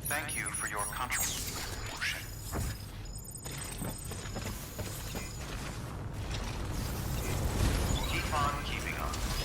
Thank you for your contribution. Keep on keeping on.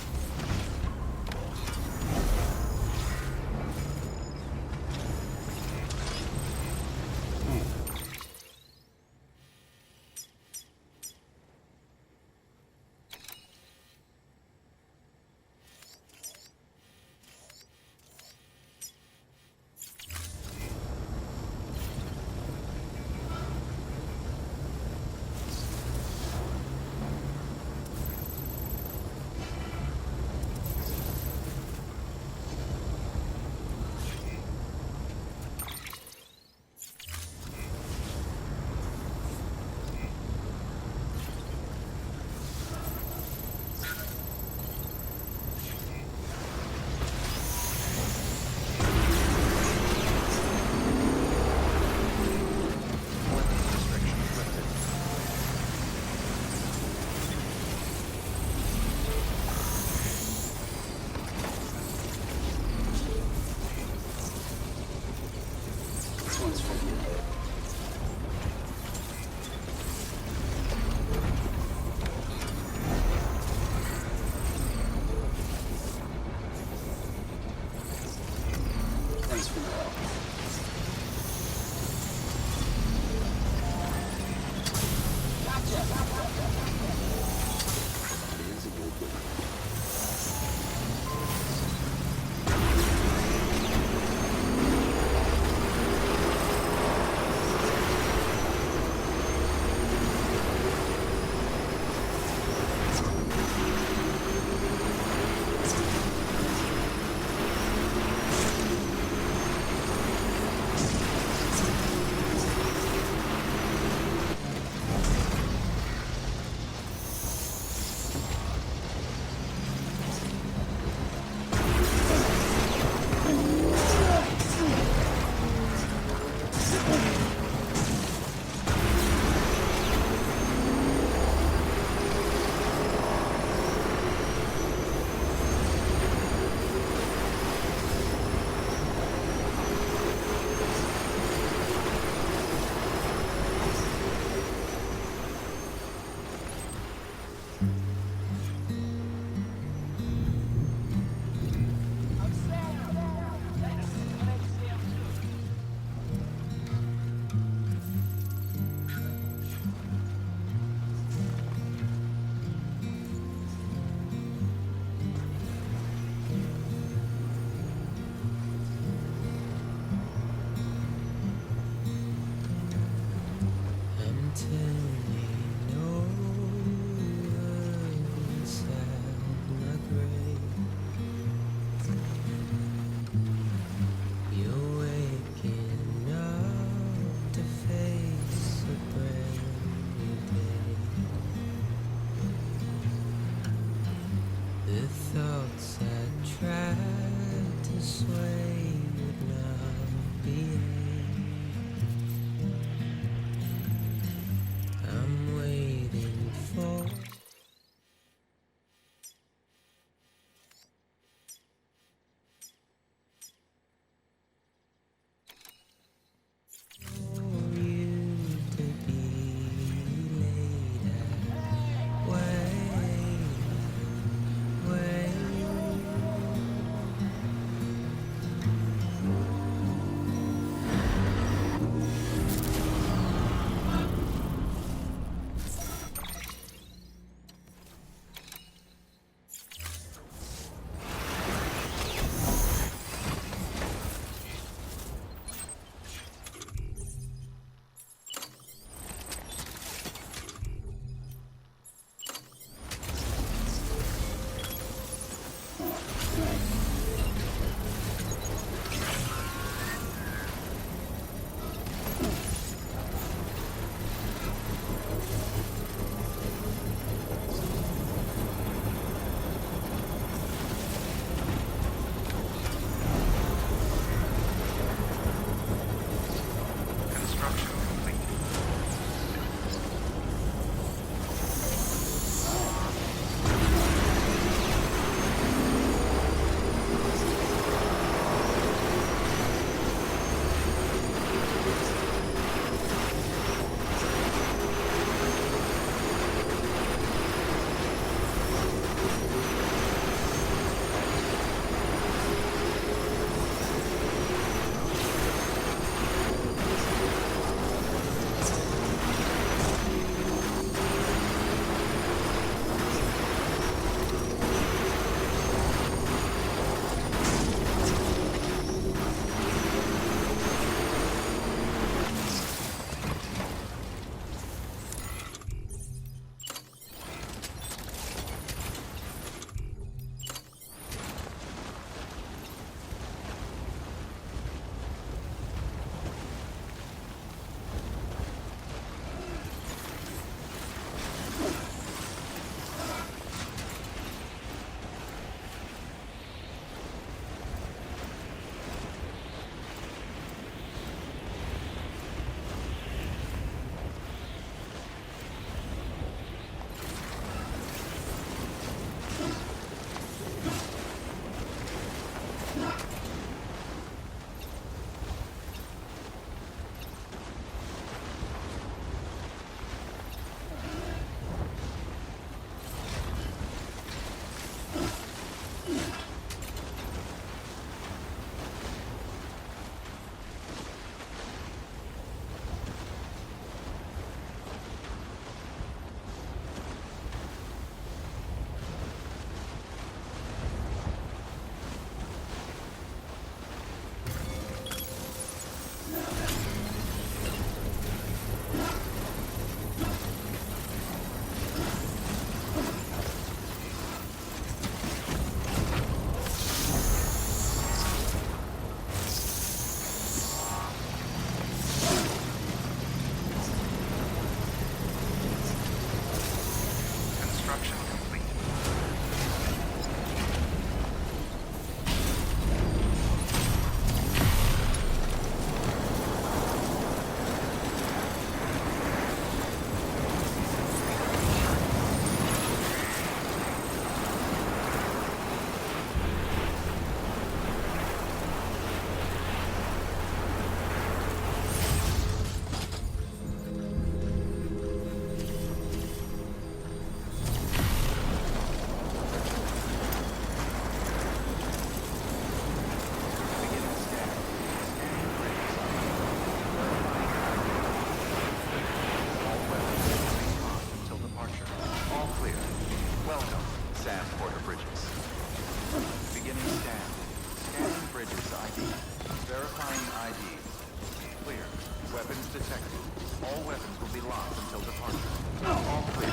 weapons detected. All weapons will be locked until departure. All clear.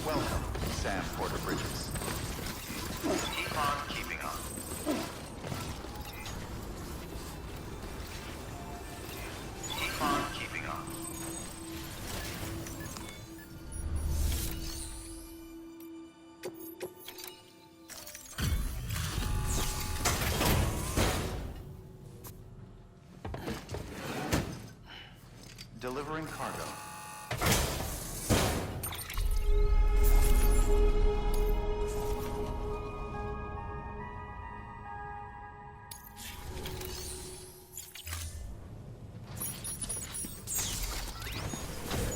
Welcome, Sam Porter Bridges. Keep on keeping on. Keep on keeping on. Delivering cargo.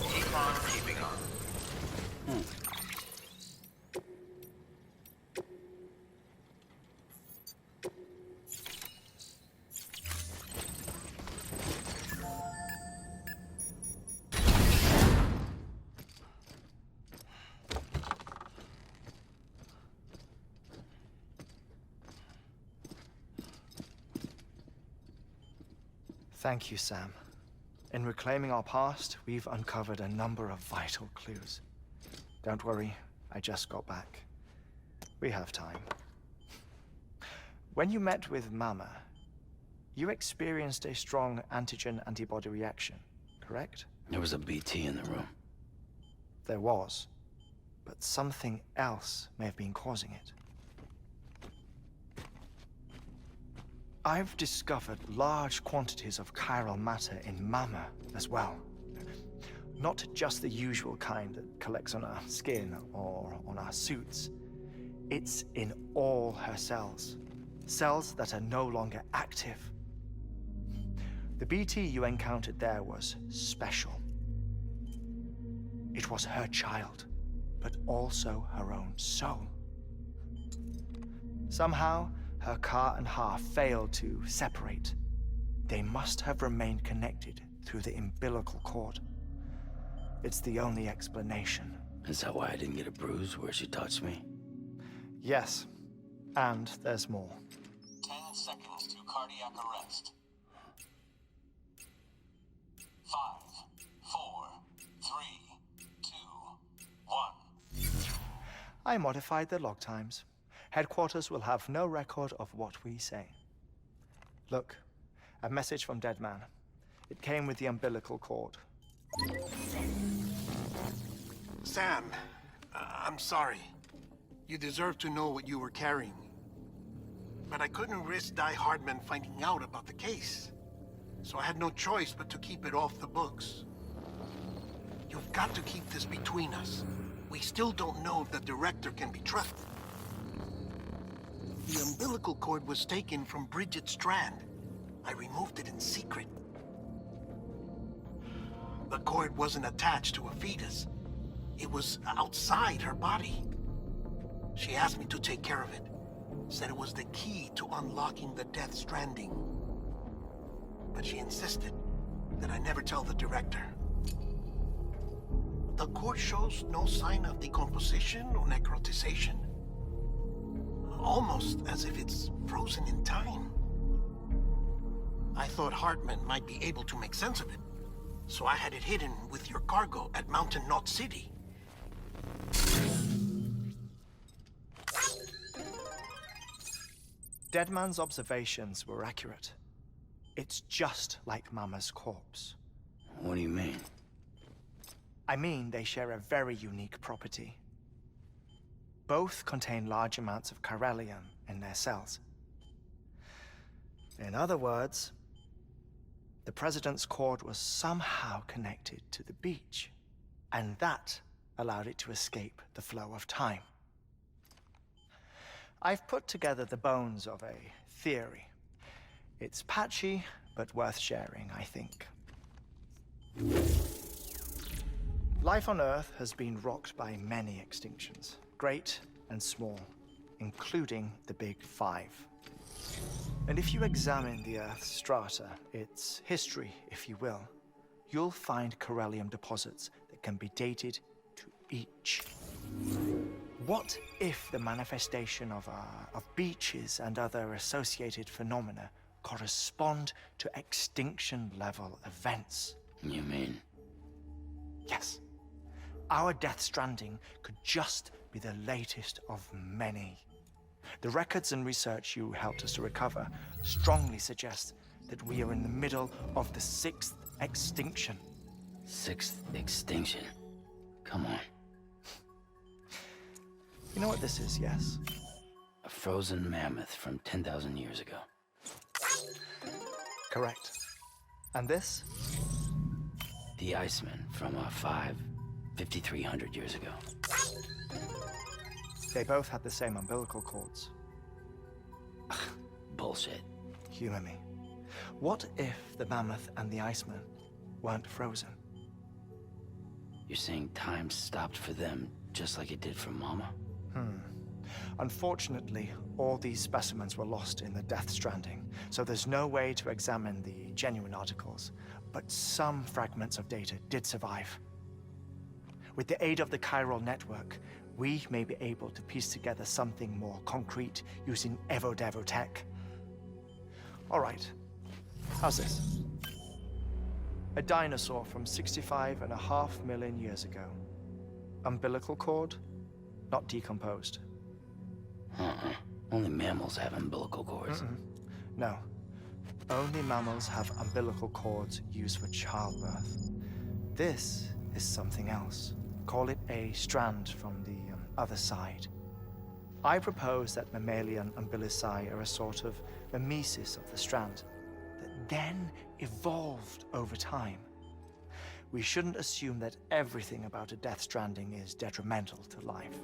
Keep on keeping on. Thank you, Sam. In reclaiming our past, we've uncovered a number of vital clues. Don't worry, I just got back. We have time. When you met with Mama, you experienced a strong antigen-antibody reaction, correct? There was a BT in the room. There was, but something else may have been causing it. I've discovered large quantities of chiral matter in Mama as well. Not just the usual kind that collects on our skin or on our suits. It's in all her cells. Cells that are no longer active. The BT you encountered there was special. It was her child, but also her own soul. Somehow, her car and half failed to separate. They must have remained connected through the umbilical cord. It's the only explanation. Is that why I didn't get a bruise where she touched me? Yes, and there's more. 10 seconds to cardiac arrest. 5, 4, 3, 2, 1. I modified the log times. Headquarters will have no record of what we say. Look, a message from Deadman. It came with the umbilical cord. Sam, I'm sorry. You deserve to know what you were carrying. But I couldn't risk Di Hardman finding out about the case. So I had no choice but to keep it off the books. You've got to keep this between us. We still don't know if the director can be trusted. The umbilical cord was taken from Bridget Strand. I removed it in secret. The cord wasn't attached to a fetus. It was outside her body. She asked me to take care of it. Said it was the key to unlocking the Death Stranding. But she insisted that I never tell the director. The cord shows no sign of decomposition or necrotization. Almost as if it's frozen in time. I thought Hartman might be able to make sense of it, so I had it hidden with your cargo at Mountain Knot City. Deadman's observations were accurate. It's just like Mama's corpse. What do you mean? I mean, they share a very unique property. Both contain large amounts of chiralium in their cells. In other words, the President's cord was somehow connected to the beach, and that allowed it to escape the flow of time. I've put together the bones of a theory. It's patchy, but worth sharing, I think. Life on Earth has been rocked by many extinctions, great and small, including the Big Five. And if you examine the Earth's strata, its history, if you will, you'll find chiralium deposits that can be dated to each. What if the manifestation of beaches and other associated phenomena correspond to extinction-level events? You mean? Yes. Our Death Stranding could just be the latest of many. The records and research you helped us to recover strongly suggest that we are in the middle of the 6th extinction. 6th extinction? Come on. You know what this is, yes? A frozen mammoth from 10,000 years ago. Correct. And this? The Iceman from 5,300 years ago. They both had the same umbilical cords. Bullshit. Humor me. What if the mammoth and the Iceman weren't frozen? You're saying time stopped for them just like it did for Mama? Unfortunately, all these specimens were lost in the Death Stranding, so there's no way to examine the genuine articles. But some fragments of data did survive. With the aid of the chiral network, we may be able to piece together something more concrete using Evo-Devo tech. All right, how's this? A dinosaur from 65.5 million years ago. Umbilical cord, not decomposed. Only mammals have umbilical cords. No, only mammals have umbilical cords used for childbirth. This is something else. Call it a strand from the other side. I propose that mammalian umbilici are a sort of mimesis of the strand that then evolved over time. We shouldn't assume that everything about a Death Stranding is detrimental to life.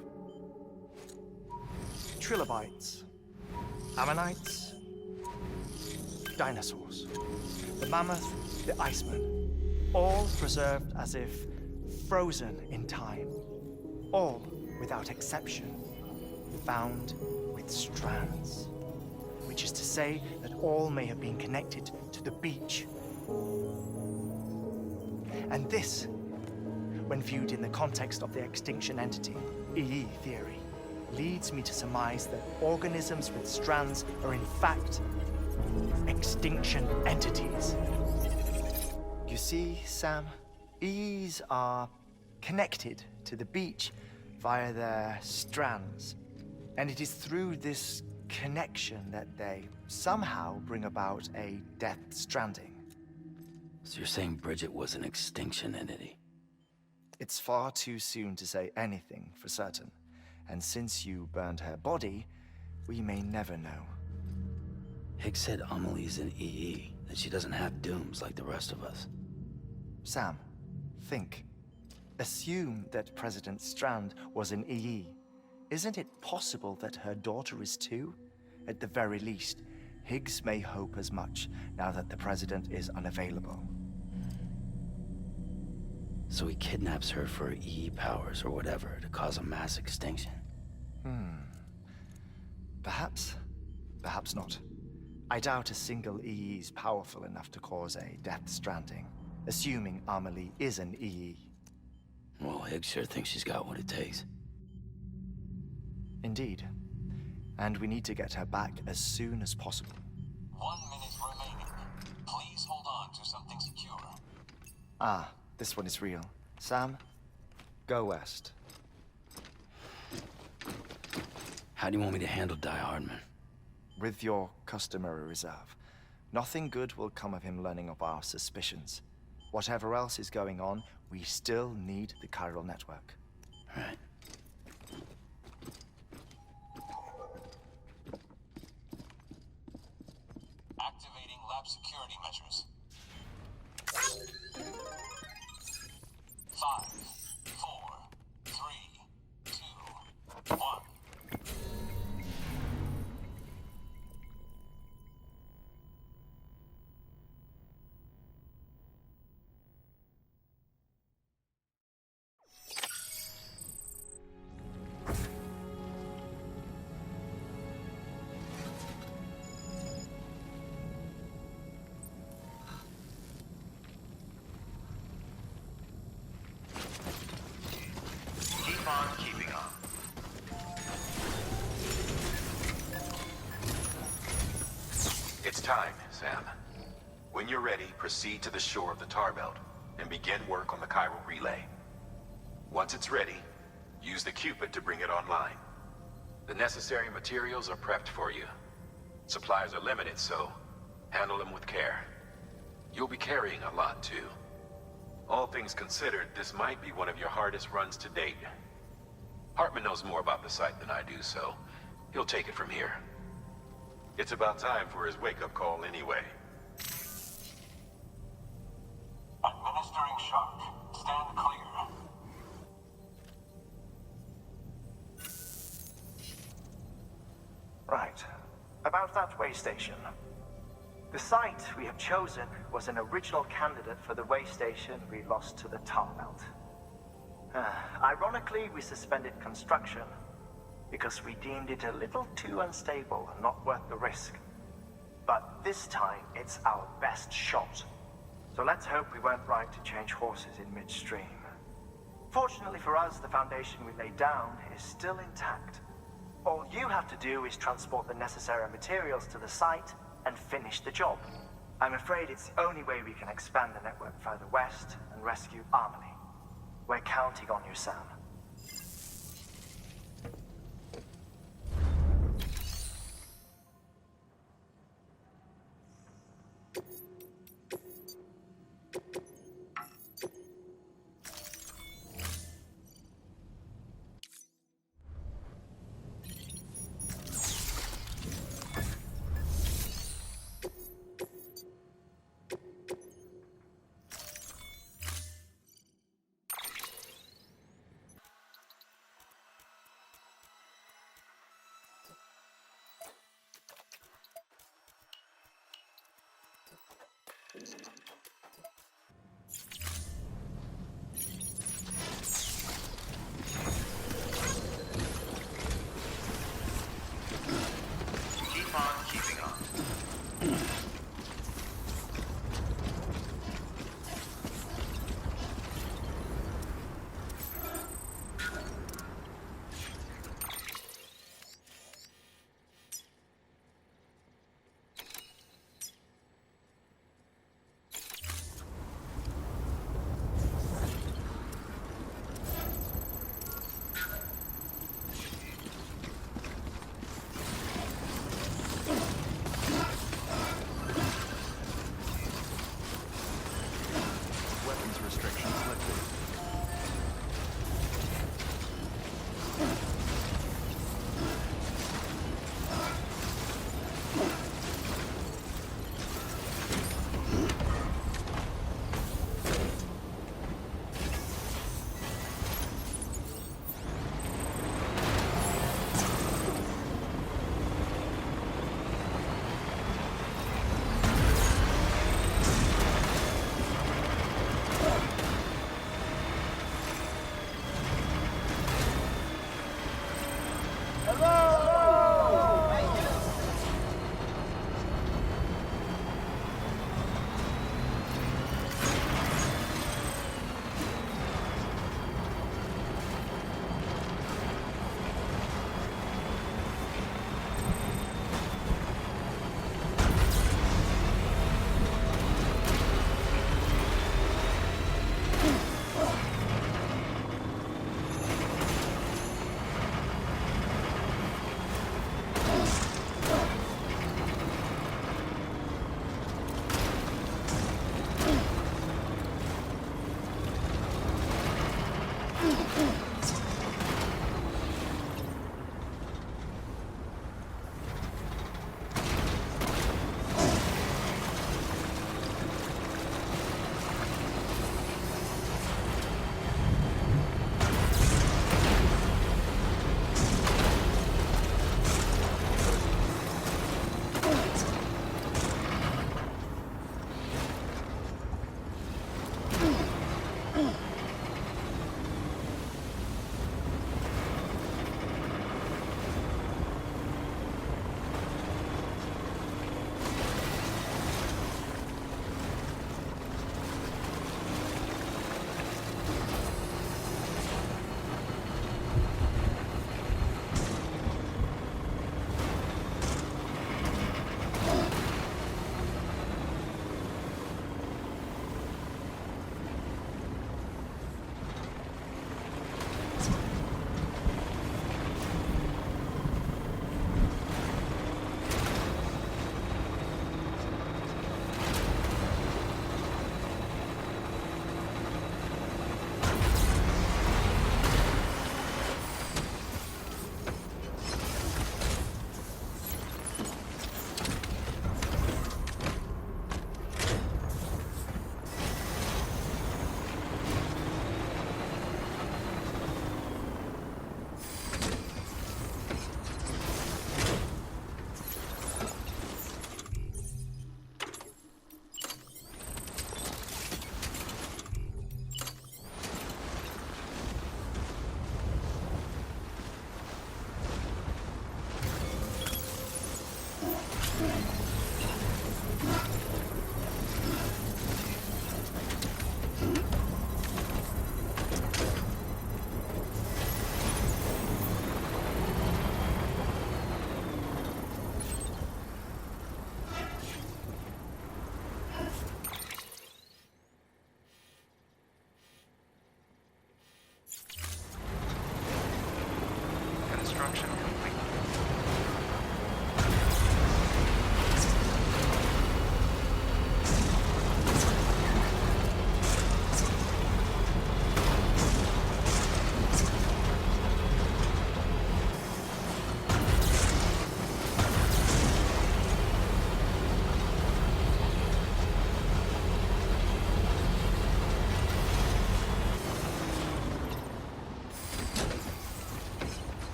Trilobites, ammonites, dinosaurs, the mammoth, the Iceman, all preserved as if frozen in time, all without exception, found with strands, which is to say that all may have been connected to the beach. And this, when viewed in the context of the extinction entity, EE theory, leads me to surmise that organisms with strands are in fact extinction entities. You see, Sam, EEs are connected to the beach via their strands. And it is through this connection that they somehow bring about a Death Stranding. So you're saying Bridget was an extinction entity? It's far too soon to say anything for certain. And since you burned her body, we may never know. Higgs said Amelie's an EE, that she doesn't have dooms like the rest of us. Sam, think. Assume that President Strand was an EE. Isn't it possible that her daughter is too? At the very least, Higgs may hope as much now that the president is unavailable. So he kidnaps her for EE powers or whatever to cause a mass extinction. Perhaps. Perhaps not. I doubt a single EE is powerful enough to cause a Death Stranding, assuming Amelie is an EE. Well, Higgs sure thinks she's got what it takes. Indeed. And we need to get her back as soon as possible. 1 minute remaining. Please hold on to something secure. Ah, this one is real. Sam, go west. How do you want me to handle Die Hardman? With your customary reserve. Nothing good will come of him learning of our suspicions. Whatever else is going on, we still need the chiral network. Right. Activating lab security measures. 5, 4, 3, 2, 1. Keep on keeping on. It's time, Sam. When you're ready, proceed to the shore of the tar belt. and begin work on the chiral relay. Once it's ready, use the Cupid to bring it online. The necessary materials are prepped for you. Supplies are limited, so handle them with care. You'll be carrying a lot, too. All things considered, this might be one of your hardest runs to date. Hartman knows more about the site than I do, so he'll take it from here. It's about time for his wake-up call anyway. Administering shock. Stand clear. Right. About that way station. The site we have chosen was an original candidate for the way station we lost to the tar belt. Ironically, we suspended construction because we deemed it a little too unstable and not worth the risk. But this time, it's our best shot. So let's hope we weren't right to change horses in midstream. Fortunately for us, the foundation we laid down is still intact. All you have to do is transport the necessary materials to the site and finish the job. I'm afraid it's the only way we can expand the network further west and rescue Amelie. We're counting on you, Sam. Keep on keeping on.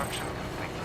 Construction complete.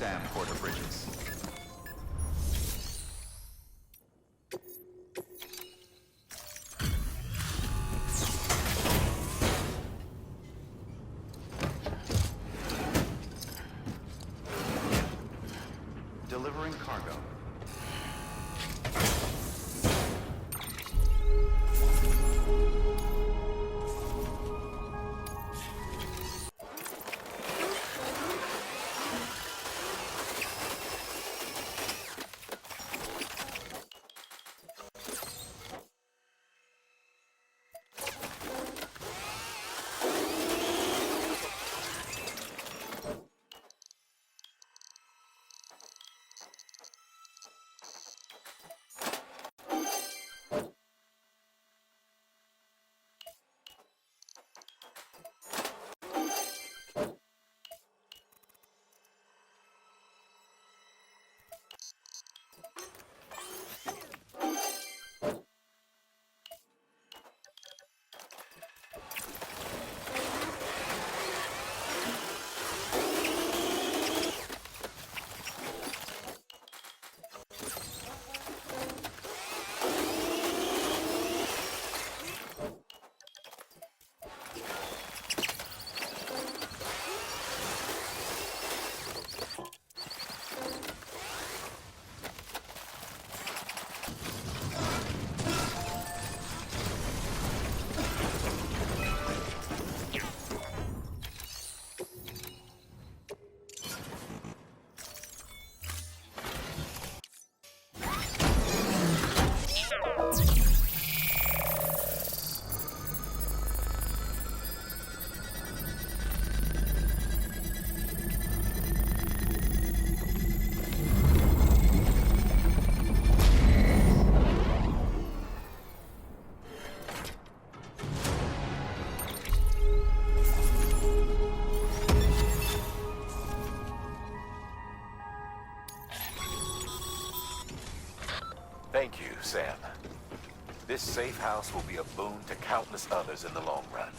Sam Porter Bridges. Delivering cargo. This safe house will be a boon to countless others in the long run.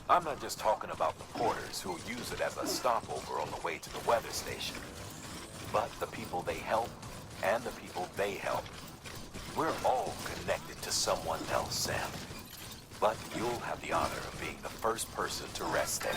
I'm not just talking about the porters who'll use it as a stopover on the way to the weather station, but the people they help and the people they help. We're all connected to someone else, Sam. But you'll have the honor of being the first person to rest there.